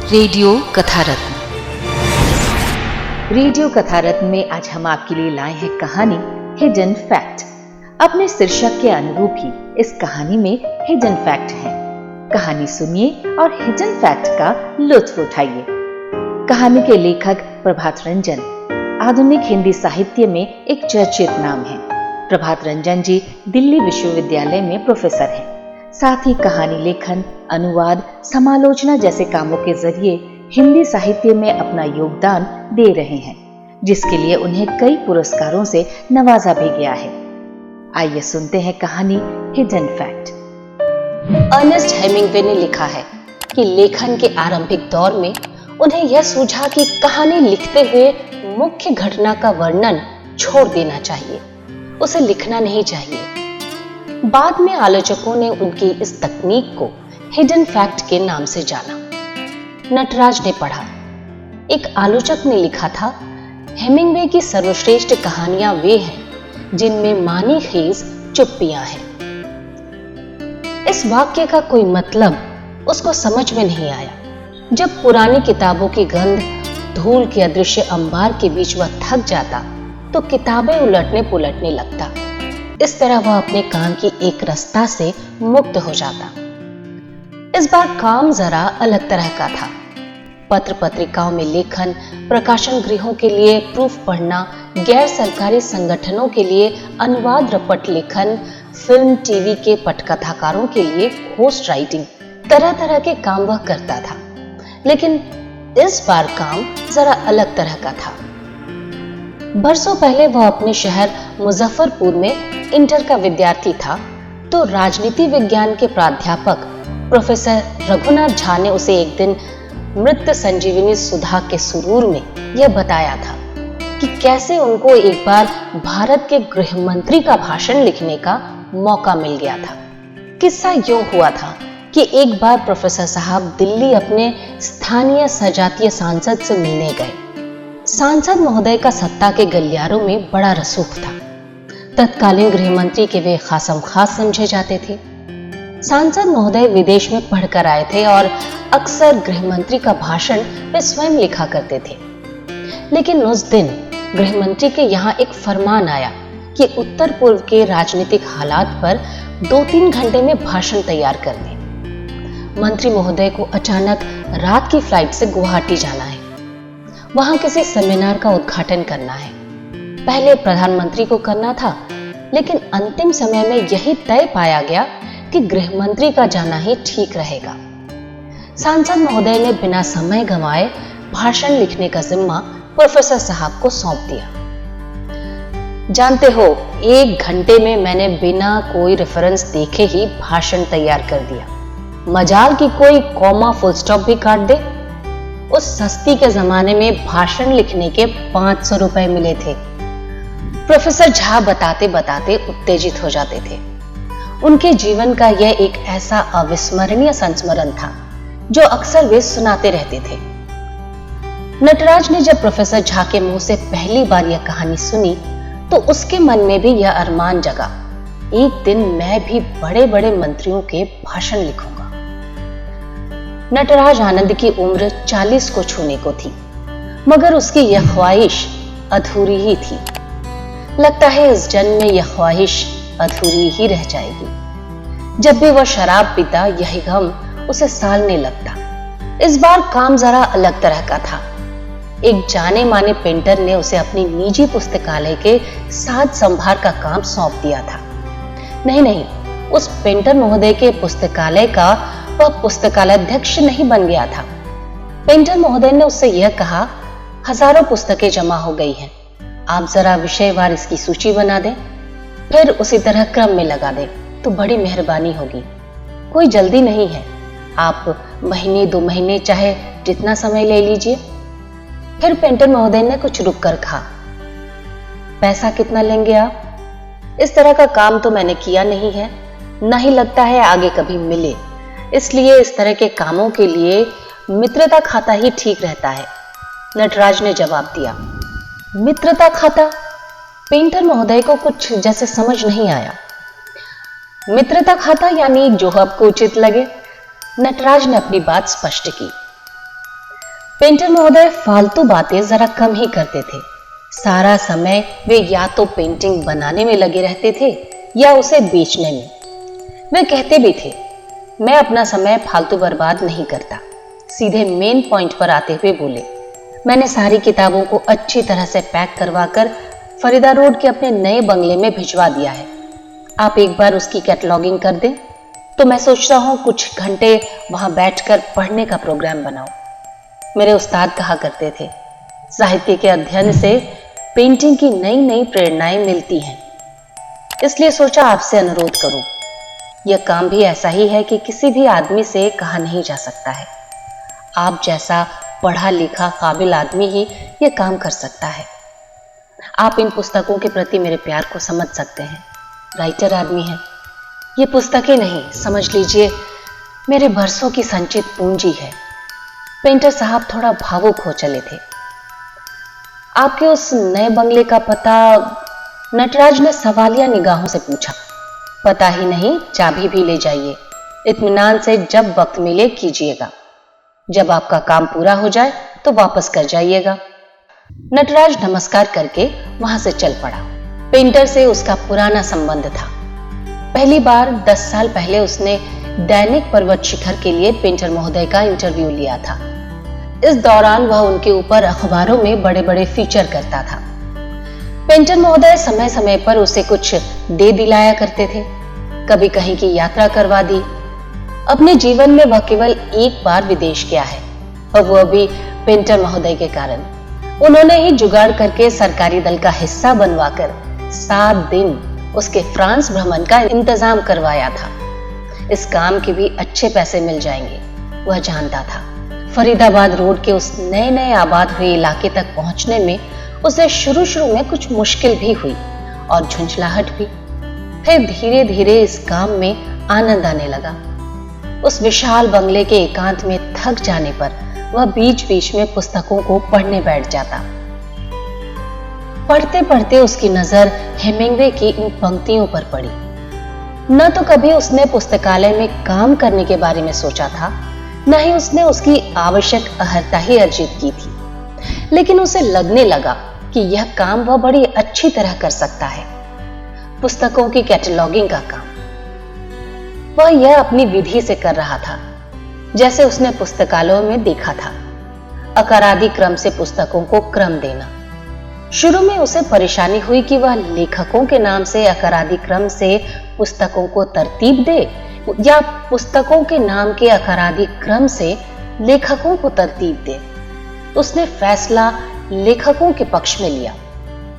Radio कथा रत्न। Radio कथा रत्न में आज हम आपके लिए लाए हैं कहानी हिडन फैक्ट। अपने शीर्षक के अनुरूप ही इस कहानी में हिडन फैक्ट है। कहानी सुनिए और हिडन फैक्ट का लुत्फ उठाइए। कहानी के लेखक प्रभात रंजन आधुनिक हिंदी साहित्य में एक चर्चित नाम है। प्रभात रंजन जी दिल्ली विश्वविद्यालय में प्रोफेसर हैं। साथ ही कहानी लेखन, अनुवाद, समालोचना जैसे कामों के जरिए हिंदी साहित्य में अपना योगदान दे रहे हैं, जिसके लिए उन्हें कई पुरस्कारों से नवाजा भी गया है। आइए सुनते हैं कहानी हिडन फैक्ट। अर्नेस्ट हेमिंग्वे ने लिखा है कि लेखन के आरंभिक दौर में उन्हें यह सूझा कि कहानी लिखते हुए मुख्य घटना का वर्णन छोड़ देना चाहिए, उसे लिखना नहीं चाहिए। बाद में आलोचकों ने उनकी इस तकनीक को हिडन फैक्ट के नाम से जाना। नटराज ने पढ़ा, एक आलोचक ने लिखा था, हेमिंग्वे की सर्वश्रेष्ठ कहानियां वे हैं जिनमें मानी खेज चुप्पियां हैं। इस वाक्य का कोई मतलब उसको समझ में नहीं आया। जब पुरानी किताबों की गंध धूल के अदृश्य अंबार के बीच वह थक जाता तो किताबें उलटने पुलटने लगता। इस तरह वह अपने काम की एक रस्ता से मुक्त हो जाता। इस बार काम जरा अलग तरह का था। पत्र पत्रिकाओं में लेखन, प्रकाशन गृहों के लिए प्रूफ पढ़ना, गैर सरकारी संगठनों के लिए अनुवाद रपट लेखन, फिल्म टीवी के पटकथाकारों के लिए होस्ट राइटिंग, तरह तरह के काम वह करता था। लेकिन इस बार काम जरा अलग तरह का था। बरसों पहले वह अपने शहर मुजफ्फरपुर में इंटर का विद्यार्थी था तो राजनीति विज्ञान के प्राध्यापक प्रोफेसर रघुनाथ झा ने उसे एक दिन मृत संजीवनी सुधा के सुरूर में यह बताया था कि कैसे उनको एक बार भारत के गृह मंत्री का भाषण लिखने का मौका मिल गया था। किस्सा यूं हुआ था कि एक बार प्रोफेसर साहब दिल्ली अपने स्थानीय सजातीय सांसद से मिलने गए। सांसद महोदय का सत्ता के गलियारों में बड़ा रसूख था। तत्कालीन गृह मंत्री के वे खासम खास समझे जाते थे। सांसद महोदय विदेश में पढ़कर आए थे और अक्सर गृह मंत्री का भाषण वे स्वयं लिखा करते थे। लेकिन उस दिन गृह मंत्री के यहाँ एक फरमान आया कि उत्तर पूर्व के राजनीतिक हालात पर 2-3 घंटे में भाषण तैयार कर दें। मंत्री महोदय को अचानक रात की फ्लाइट से गुवाहाटी जाना है। वहां किसी सेमिनार का उद्घाटन करना है। पहले प्रधानमंत्री को करना था, लेकिन अंतिम समय में यही तय पाया गया कि गृह मंत्री का जाना ही ठीक रहेगा। सांसद महोदय ने बिना समय गंवाए भाषण लिखने का जिम्मा प्रोफेसर साहब को सौंप दिया। जानते हो, 1 घंटे में मैंने बिना कोई रेफरेंस देखे ही भाषण तैयार कर दिया। मजाल की कोई कॉमा फुल स्टॉप भी काट दे। उस सस्ती के जमाने में भाषण लिखने के 500 रुपए मिले थे। प्रोफेसर झा बताते बताते उत्तेजित हो जाते थे। उनके जीवन का यह एक ऐसा अविस्मरणीय संस्मरण था जो अक्सर वे सुनाते रहते थे। नटराज ने जब प्रोफेसर झा के मुंह से पहली बार यह कहानी सुनी तो उसके मन में भी यह अरमान जगा, एक दिन मैं भी बड़े बड़े मंत्रियों के भाषण लिखूंगा। नटराज आनंद की उम्र 40 को छूने को थी, मगर उसकी यह ख्वाहिश अधूरी ही थी। लगता है इस जन्म में यह ख्वाहिश अधूरी ही रह जाएगी। जब भी वह शराब पीता यही गम उसे सालने लगता। इस बार काम जरा अलग तरह का था। एक जाने माने पेंटर ने उसे अपनी निजी पुस्तकालय के साज संभार का काम सौंप दिया था। नहीं, उस पेंटर महोदय के पुस्तकालय का वह पुस्तकालयाध्यक्ष नहीं बन गया था। पेंटर महोदय ने उससे यह कहा, हजारों पुस्तकें जमा हो गई हैं, आप जरा विषयवार इसकी सूची बना दें, फिर उसी तरह क्रम में लगा दें तो बड़ी मेहरबानी होगी। कोई जल्दी नहीं है, आप महीने 2 महीने चाहे जितना समय ले लीजिए। फिर पेंटर महोदय ने कुछ रुक कर कहा, पैसा कितना लेंगे आप? इस तरह का काम तो मैंने किया नहीं है, नहीं लगता है आगे कभी मिले, इसलिए इस तरह के कामों के लिए मित्रता खाता ही ठीक रहता है। नटराज ने जवाब दिया। मित्रता खाता? पेंटर महोदय को कुछ जैसे समझ नहीं आया। मित्रता खाता यानी जो आपको उचित लगे। नटराज ने अपनी बात स्पष्ट की। पेंटर महोदय फालतू बातें जरा कम ही करते थे। सारा समय वे या तो पेंटिंग बनाने में लगे रहते थे या उसे बेचने में। वे कहते भी थे, मैं अपना समय फालतू बर्बाद नहीं करता। सीधे मेन पॉइंट पर आते हुए बोले, मैंने सारी किताबों को अच्छी तरह से पैक करवाकर फरीदा रोड के अपने नए बंगले में भिजवा दिया है। आप एक बार उसकी कैटलॉगिंग कर दें तो मैं सोच रहा हूं कुछ घंटे वहां बैठकर पढ़ने का प्रोग्राम बनाऊं। मेरे उस्ताद कहा करते थे, साहित्य के अध्ययन से पेंटिंग की नई नई प्रेरणाएं मिलती हैं। इसलिए सोचा आपसे अनुरोध करूं। यह काम भी ऐसा ही है कि किसी भी आदमी से कहा नहीं जा सकता है। आप जैसा पढ़ा लिखा काबिल आदमी ही यह काम कर सकता है। आप इन पुस्तकों के प्रति मेरे प्यार को समझ सकते हैं। राइटर आदमी है। ये पुस्तकें नहीं, समझ लीजिए मेरे बरसों की संचित पूंजी है। पेंटर साहब थोड़ा भावुक हो चले थे। आपके उस नए बंगले का पता? नटराज ने सवालिया निगाहों से पूछा। पता ही नहीं, चाबी भी ले जाइए। इत्मीनान से जब वक्त मिले कीजिएगा। जब आपका काम पूरा हो जाए तो वापस कर जाइएगा। नटराज नमस्कार करके वहां से चल पड़ा। पेंटर से उसका पुराना संबंध था। पहली बार 10 साल पहले उसने दैनिक पर्वत शिखर के लिए पेंटर महोदय का इंटरव्यू लिया था। इस दौरान वह उनके ऊपर अखबारों में बड़े बड़े फीचर करता था। पेंटर महोदय समय समय पर उसे कुछ दे दिलाया करते थे। कभी कहीं की यात्रा करवा दी। अपने जीवन में वह केवल एक बार विदेश गया है और वह भी पेंटर महोदय के कारण। उन्होंने ही जुगाड़ करके सरकारी दल का हिस्सा बनवाकर 7 दिन उसके फ्रांस भ्रमण का इंतजाम करवाया था। इस काम के भी अच्छे पैसे मिल जाएंगे, वह जानता था। फरीदाबाद रोड के उस नए नए आबाद हुए इलाके तक पहुंचने में उसे शुरू में कुछ मुश्किल भी हुई और झुंझलाहट भी। फिर धीरे धीरे इस काम में आनंद आने लगा। उस विशाल बंगले के एकांत में थक जाने पर वह बीच बीच में पुस्तकों को पढ़ने बैठ जाता। पढ़ते पढ़ते उसकी नजर हेमिंग्वे की इन पंक्तियों पर पड़ी। न तो कभी उसने पुस्तकालय में काम करने के बारे में सोचा था, न ही उसने उसकी आवश्यक अहर्ता ही अर्जित की थी, लेकिन उसे लगने लगा कि यह काम वह बड़ी अच्छी तरह कर सकता है। पुस्तकों की कैटलॉगिंग का काम वह यह अपनी विधि से कर रहा था, जैसे उसने पुस्तकालयों में देखा था। अकारादि क्रम से पुस्तकों को क्रम देना। शुरू में उसे परेशानी हुई कि वह लेखकों के नाम से अकारादि क्रम से पुस्तकों को तरतीब दे या पुस्तकों के नाम के अकारादि क्रम से लेखकों को तरतीब दे। उसने फैसला लेखकों के पक्ष में लिया।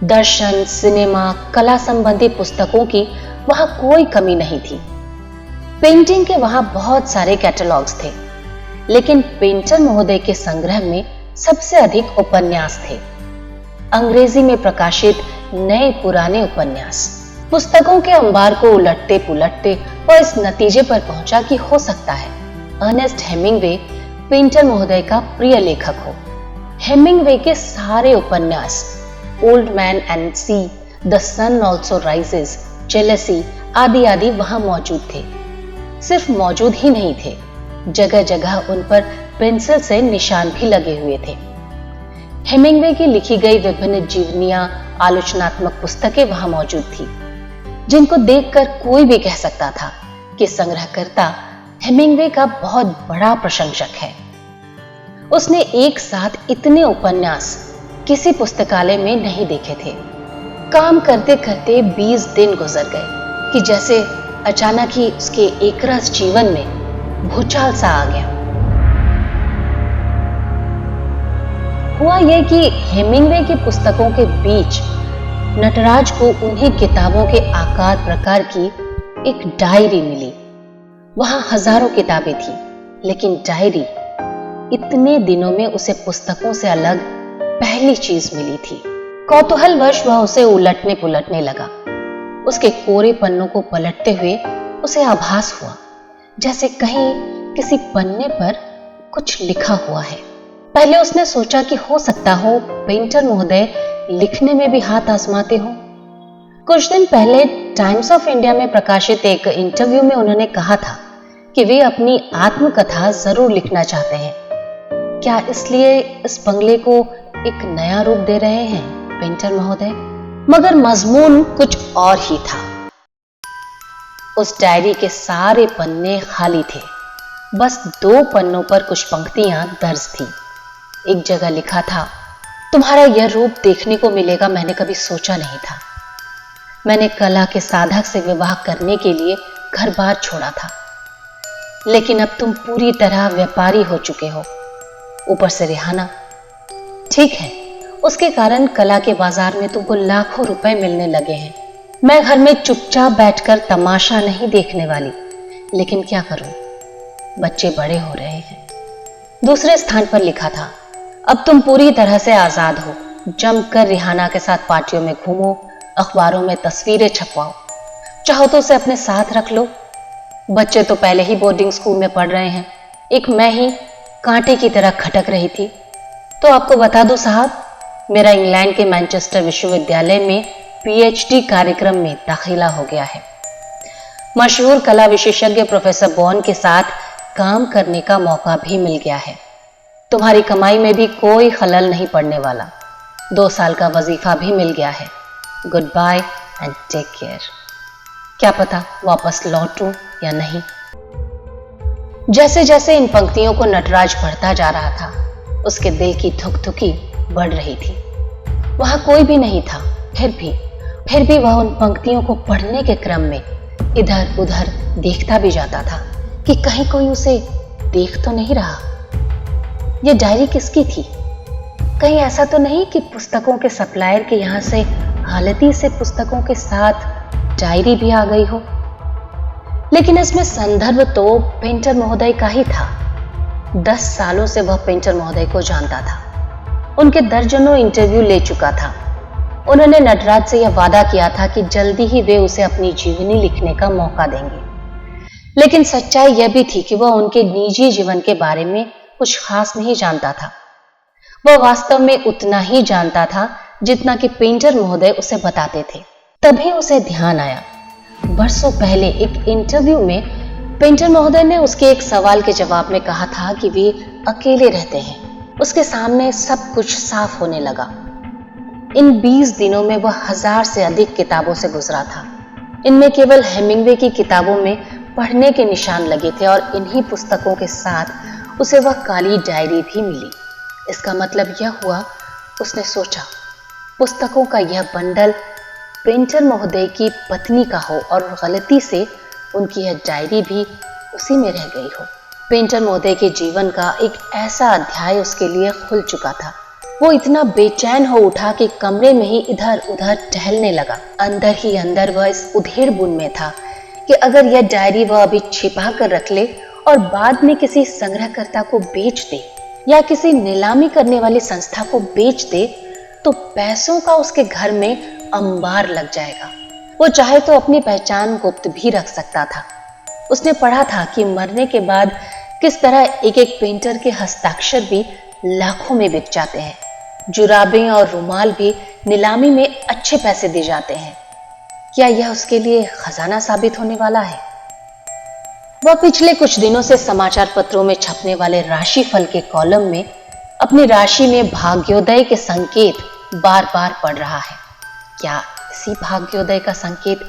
दर्शन, सिनेमा, कला संबंधी पुस्तकों की वहां कोई कमी नहीं थी। पेंटिंग के वहां बहुत सारे कैटलॉग्स थे, लेकिन पेंटर महोदय के संग्रह में सबसे अधिक उपन्यास थे। अंग्रेजी में प्रकाशित नए पुराने उपन्यास। पुस्तकों के अंबार को उलटते पुलटते वह इस नतीजे पर पहुंचा कि हो सकता है अर्नेस्ट हेमिंग्वे पेंटर महोदय का प्रिय लेखक हो। हेमिंग्वे के सारे उपन्यास, old man and sea, the sun also rises, jealousy आदि आदि वहां मौजूद थे। सिर्फ मौजूद ही नहीं थे, जगह जगह उन पर पेंसिल से निशान भी लगे हुए थे। हेमिंग्वे की लिखी गई विभिन्न जीवनियां, आलोचनात्मक पुस्तकें वहां मौजूद थी, जिनको देखकर कोई भी कह सकता था कि संग्रहकर्ता हेमिंग्वे का बहुत बड़ा प्रशंसक है। उसने एक साथ इतने उपन्यास किसी पुस्तकालय में नहीं देखे थे। काम करते करते 20 दिन गुजर गए कि जैसे अचानक ही उसके एकरस जीवन में भूचाल सा आ गया। हुआ यह कि हेमिंग्वे की पुस्तकों के बीच नटराज को उन्हीं किताबों के आकार प्रकार की एक डायरी मिली। वहां हजारों किताबें थी, लेकिन डायरी इतने दिनों में उसे पुस्तकों से अलग पहली चीज मिली थी। कौतूहलवश वह उसे उलटने पुलटने लगा। उसके कोरे पन्नों को पलटते हुए उसे आभास हुआ जैसे कहीं किसी पन्ने पर कुछ लिखा हुआ है। पहले उसने सोचा कि हो सकता हो पेंटर महोदय लिखने में भी हाथ आजमाते हो। कुछ दिन पहले टाइम्स ऑफ इंडिया में प्रकाशित एक इंटरव्यू में उन्होंने कहा था कि वे अपनी आत्मकथा जरूर लिखना चाहते हैं। क्या इसलिए इस बंगले को एक नया रूप दे रहे हैं पेंटर महोदय? मगर मजमून कुछ और ही था। उस डायरी के सारे पन्ने खाली थे। बस 2 पन्नों पर कुछ पंक्तियां दर्ज थी। एक जगह लिखा था, तुम्हारा यह रूप देखने को मिलेगा मैंने कभी सोचा नहीं था। मैंने कला के साधक से विवाह करने के लिए घर बार छोड़ा था, लेकिन अब तुम पूरी तरह व्यापारी हो चुके हो। ऊपर से रिहाना। ठीक है, उसके कारण कला के बाजार में तुमको लाखों रुपए मिलने लगे हैं। मैं घर में चुपचाप बैठकर तमाशा नहीं देखने वाली, लेकिन क्या करूं, बच्चे बड़े हो रहे हैं। दूसरे स्थान पर लिखा था, अब तुम पूरी तरह से आजाद हो। जमकर रिहाना के साथ पार्टियों में घूमो, अखबारों में तस्वीरें छपवाओ, चाहो तो उसे अपने साथ रख लो। बच्चे तो पहले ही बोर्डिंग स्कूल में पढ़ रहे हैं, एक मैं ही कांटे की तरह खटक रही थी। तो आपको बता दूं साहब, मेरा इंग्लैंड के मैनचेस्टर विश्वविद्यालय में पीएचडी कार्यक्रम में दाखिला हो गया है। मशहूर कला विशेषज्ञ प्रोफेसर बॉन के साथ काम करने का मौका भी मिल गया है। तुम्हारी कमाई में भी कोई खलल नहीं पड़ने वाला। 2 साल का वजीफा भी मिल गया है। Good bye and take care. क्या पता वापस लौटूं या नहीं। जैसे जैसे इन पंक्तियों को नटराज पढ़ता जा रहा था, उसके दिल की धुक-धुकी बढ़ रही थी। वहां कोई भी नहीं था, फिर भी वह उन पंक्तियों को पढ़ने के क्रम में इधर उधर देखता भी जाता था कि कहीं कोई उसे देख तो नहीं रहा। यह डायरी किसकी थी? कहीं ऐसा तो नहीं कि पुस्तकों के सप्लायर के यहां से हालती से पुस्तकों के साथ डायरी भी आ गई हो। लेकिन इसमें संदर्भ तो पेंटर महोदय का ही था। 10 सालों से वह पेंटर महोदय को जानता था। उनके दर्जनों इंटरव्यू ले चुका था। उन्होंने नटराज से यह वादा किया था कि जल्दी ही वे उसे अपनी जीवनी लिखने का मौका देंगे। लेकिन सच्चाई यह भी थी कि वह उनके निजी जीवन के बारे में कुछ खास नहीं जानता था। वह वास्तव में उतना ही जानता था जितना कि पेंटर महोदय उसे बताते थे। तभी उसे ध्यान आया, बरसों पहले एक इंटरव्यू में पेंटर महोदय ने उसके एक सवाल के जवाब में कहा था कि वे अकेले रहते हैं। उसके सामने सब कुछ साफ होने लगा। इन 20 दिनों में वह 1000 से अधिक किताबों से गुजरा था। इनमें केवल हेमिंग्वे की किताबों में पढ़ने के निशान लगे थे और इन्हीं पुस्तकों के साथ उसे वह काली डायरी भी मिली। इसका मतलब यह हुआ, उसने सोचा, पुस्तकों का यह बंडल पेंटर महोदय की पत्नी का हो और गलती से उनकी यह डायरी भी उसी में रह गई हो। पेंटर महोदय के जीवन का एक ऐसा अध्याय उसके लिए खुल चुका था। वो इतना बेचैन हो उठा कि कमरे में ही इधर उधर टहलने लगा। अंदर ही अंदर वह इस उधेड़ बुन में था कि अगर यह डायरी वह अभी छिपा कर रख ले और बाद में किसी संग्रहकर्ता को बेच दे या किसी नीलामी करने वाली संस्था को बेच दे, तो पैसों का उसके घर में अंबार लग जाएगा। वो चाहे तो अपनी पहचान गुप्त भी रख सकता था। उसने पढ़ा था कि मरने के बाद किस तरह एक एक पेंटर के हस्ताक्षर भी लाखों में बिक जाते हैं। जुराबें और रुमाल भी नीलामी में अच्छे पैसे दे जाते हैं। क्या यह उसके लिए खजाना साबित होने वाला है? वह पिछले कुछ दिनों से समाचार पत्रों में छपने वाले राशिफल के कॉलम में अपनी राशि में भाग्योदय के संकेत बार बार पढ़ रहा है। क्या इसी भाग्योदय का संकेत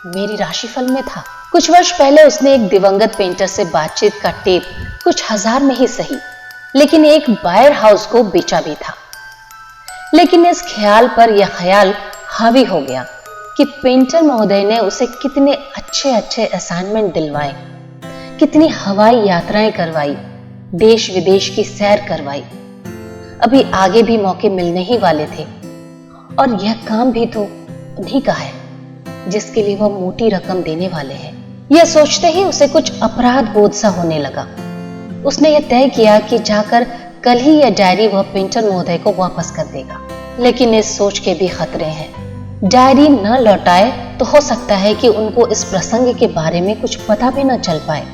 मेरी राशिफल में था? कुछ वर्ष पहले उसने एक दिवंगत पेंटर से बातचीत का टेप कुछ 1000 में ही सही, लेकिन एक बायर हाउस को बेचा भी था। लेकिन इस ख्याल पर यह ख्याल हावी हो गया कि पेंटर महोदय ने उसे कितने अच्छे अच्छे असाइनमेंट दिलवाए, कितनी हवाई यात्राएं करवाई, देश विदेश की सैर करवाई। अभी आगे भी मौके मिलने ही वाले थे और यह काम भी तो उन्हीं का है जिसके लिए वह मोटी रकम देने वाले हैं। यह सोचते ही उसे कुछ अपराध बोध सा होने लगा। उसने यह तय किया कि जाकर कल ही यह डायरी वह पेंटर महोदय को वापस कर देगा। लेकिन इस सोच के भी खतरे हैं। डायरी न लौटाए तो हो सकता है कि उनको इस प्रसंग के बारे में कुछ पता भी न चल पाए,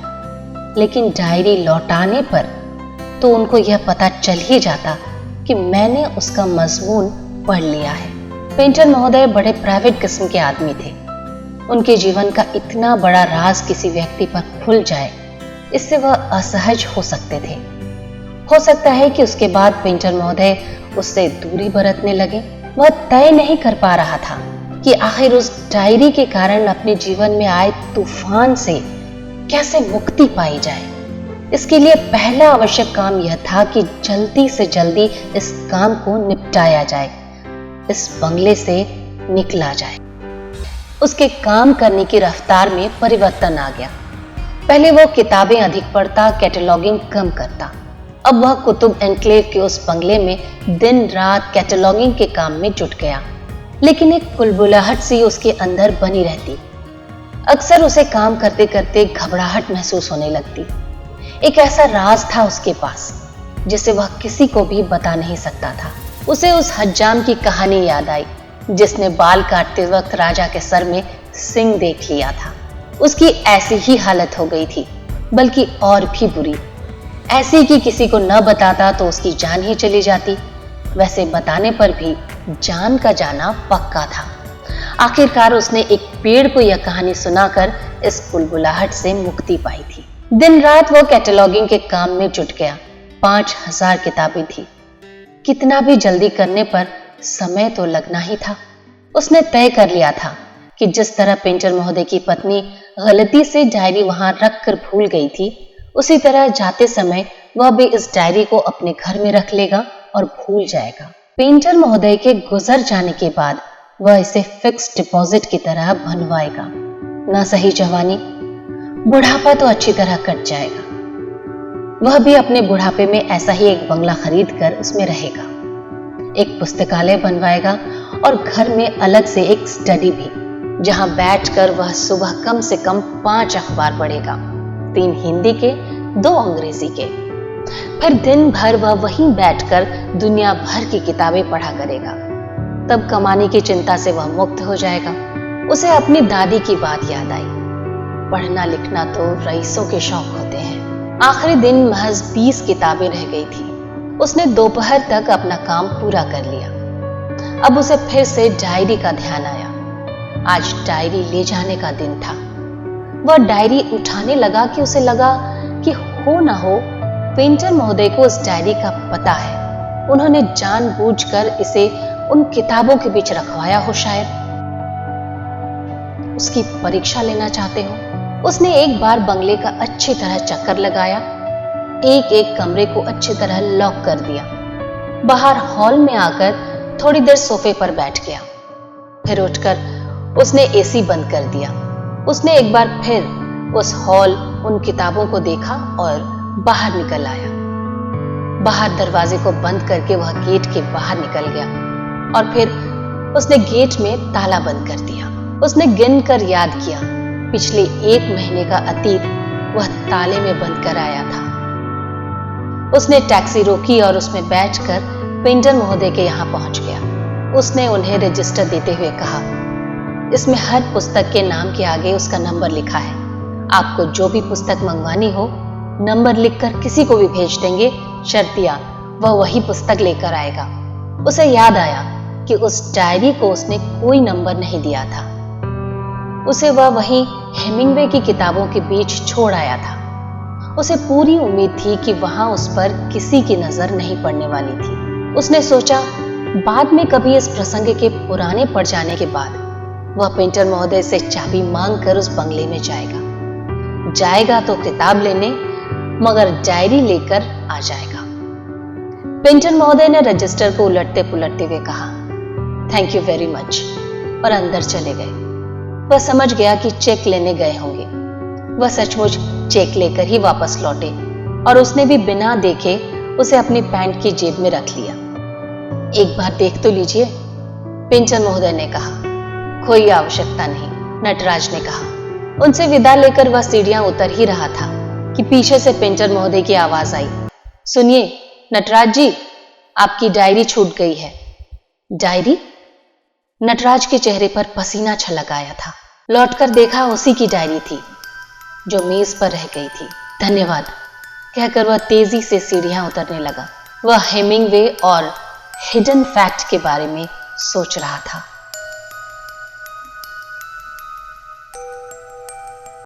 लेकिन डायरी लौटाने पर तो उनको यह पता चल ही जाता कि मैंने उसका मजमून पढ़ लिया है। पेंटर महोदय बड़े प्राइवेट किस्म के आदमी थे। उनके जीवन का इतना बड़ा राज किसी व्यक्ति पर खुल जाए, इससे वह असहज हो सकते थे। हो सकता है कि उसके बाद पेंटर महोदय उससे दूरी बरतने लगे। वह तय नहीं कर पा रहा था कि आखिर उस डायरी के कारण अपने जीवन में आए तूफान से कैसे मुक्ति पाई जाए। इसके लिए पहला आवश्यक काम यह था कि जल्दी से जल्दी इस काम को निपटाया जाए, इस बंगले से निकला जाए। उसके काम करने की रफ्तार में परिवर्तन आ गया। पहले वो किताबें अधिक पढ़ता, कैटलॉगिंग कम करता। अब वह कुतुब एनक्लेव के उस बंगले में दिन रात कैटलॉगिंग के काम में जुट गया, लेकिन एक कुलबुलाहट सी उसके अंदर बनी रहती। अक्सर उसे काम करते करते घबराहट महसूस होने लगती। एक ऐसा राज था उसके पास जिसे वह किसी को भी बता नहीं सकता था। उसे उस हज्जाम की कहानी याद आई जिसने बाल काटते वक्त राजा के सर में सिंग देख लिया था। उसकी ऐसी ही हालत हो गई थी, बल्कि और भी बुरी, ऐसी कि किसी को न बताता तो उसकी जान ही चली जाती। वैसे बताने पर भी जान का जाना पक्का था। आखिरकार उसने एक पेड़ को यह कहानी सुनाकर इस बुलबुलाहट से मुक्ति पाई थी। दिन रात वो कैटलॉगिंग के काम में जुट गया। 5000 किताबें थी। कितना भी जल्दी करने पर समय तो लगना ही था। उसने तय कर लिया था कि जिस तरह पेंटर महोदय की पत्नी गलती से डायरी वहां रख कर भूल गई थी, उसी तरह जाते समय वह भी इस डायरी को अपने घर में रख लेगा और भूल जाएगा। पेंटर महोदय के गुजर जाने के बाद वह इसे फिक्स डिपॉजिट की तरह बनवाएगा। ना सही जवानी, बुढ़ापा तो अच्छी तरह कट जाएगा। वह भी अपने बुढ़ापे में ऐसा ही एक बंगला खरीद कर उसमें रहेगा। एक पुस्तकालय बनवाएगा और घर में अलग से एक स्टडी भी, जहां बैठकर वह सुबह कम से कम 5 अखबार पढ़ेगा, 3 हिंदी के, 2 अंग्रेजी के। फिर दिन भर वह वहीं बैठकर दुनिया भर की किताबें पढ़ा करेगा। तब कमाने की चिंता से वह मुक्त हो जाएगा। उसे अपनी दादी की बात याद आई। पढ़ना लिखना तो रईसों के शौक होते हैं। आखिरी दिन महज 20 किताबें रह गई थी। उसने दोपहर तक अपना काम पूरा कर लिया। अब उसे फिर से डायरी का ध्यान आया। आज डायरी ले जाने का दिन था। वह डायरी उठाने लगा कि उसे लगा कि हो ना हो पेंटर महोदय को उस डायरी का पता है। उन्होंने जानबूझकर इसे उन किताबों के बीच रखवाया हो, शायद उसकी परीक्षा लेना चाहते हो। उसने एक बार बंगले का अच्छी तरह चक्कर लगाया, एक एक कमरे को अच्छी तरह लॉक कर दिया। बाहर हॉल में आकर थोड़ी देर सोफे पर बैठ गया। फिर उठकर उसने एसी बंद कर दिया। उसने एक बार फिर उस हॉल, उन किताबों को देखा और बाहर निकल आया। बाहर दरवाजे को बंद करके वह गेट के बाहर निकल गया और फिर उसने गेट में ताला बंद कर दिया। उसने गिनकर याद किया, पिछले 1 महीने का अतीत वह ताले में बंद कर आया था। उसने टैक्सी रोकी और उसमें बैठकर पेंटर महोदय के यहां पहुंच गया। उसने उन्हें रजिस्टर देते हुए कहा, इसमें हर पुस्तक के नाम के आगे उसका नंबर लिखा है। आपको जो भी पुस्तक मंगवानी हो, नंबर लिखकर किसी को भी भेज देंगे, शर्तिया वह वही पुस्तक लेकर आएगा। उसे याद आया कि उस डायरी को उसने कोई नंबर नहीं दिया था। उसे वह वहीं हेमिंगवे की किताबों के बीच छोड़ आया था। उसे पूरी उम्मीद थी कि वहां उस पर किसी की नजर नहीं पड़ने वाली थी। उसने सोचा, बाद में कभी इस प्रसंग के पुराने पड़ जाने के बाद वह पेंटर महोदय से चाबी मांगकर उस बंगले में जाएगा तो किताब लेने, मगर डायरी लेकर आ जाएगा। पेंटर महोदय ने रजिस्टर को उलटते पुलटते हुए कहा, थैंक यू वेरी मच, और अंदर चले गए। वह समझ गया कि चेक लेने गए होंगे। वह सचमुच चेक लेकर ही वापस लौटे और उसने भी बिना देखे उसे अपनी पैंट की जेब में रख लिया। एक बार देख तो लीजिए, पेंटर महोदय ने कहा। कोई आवश्यकता नहीं, नटराज ने कहा। उनसे विदा लेकर वह सीढ़ियां उतर ही रहा था कि पीछे से पेंटर महोदय की आवाज आई, सुनिए नटराज जी, आपकी डायरी छूट गई है। डायरी? नटराज के चेहरे पर पसीना छलक आया था। लौटकर देखा, उसी की डायरी थी जो मेज पर रह गई थी। धन्यवाद कहकर वह तेजी से सीढ़ियां उतरने लगा। वह हेमिंगवे और हिडन फैक्ट के बारे में सोच रहा था।